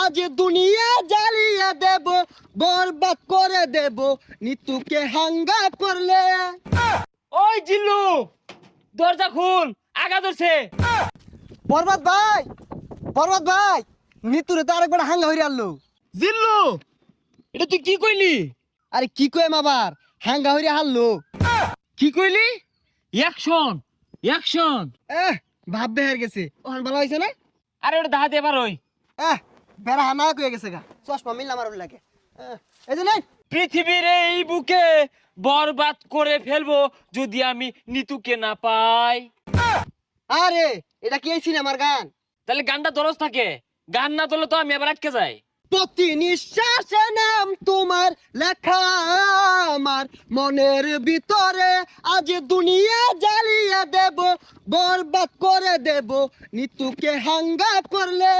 আজ দুনিয়া জ্বালিয়ে দেব, বরবাদ করে দেব নিতুকে হাঙ্গা করলে। ওই জিল্লু, দরজা খুল, আগা ধরছে। বরবাদ ভাই, বরবাদ ভাই, নিতুরে তো আরেকবার হাঙ্গা হইরে আনলো। জিল্লু, এটা তুই কি কইলি? আরে কি কইম আবার, হাঙ্গা হইরে হারলো। কি কইলি? Action, action. ভাব বেহার গেছে, ওখান ভালো হয়েছে না? আরে ওটা দাহাতে এবার ওই বেড়া হানা কয়ে গেছে গা, চশমা মিললাম আর লাগে। এই যে নেই, পৃথিবীর এই বুকে বরবাদ করে ফেলবো যদি আমি নিতুকে না পাই। আরে এটা কি এই সিনেমার গান? তাহলে গানটা দরজ থাকে, গান না তোলে তো আমি এবার আটকে যাই। প্রতি নিঃশ্বাসে নাম তোমার লেখা আমার মনের ভিতরে, আজ দুনিয়া জ্বালিয়ে দেব, বরবাদ করে দেব নিতুকে হাঙ্গা করলে।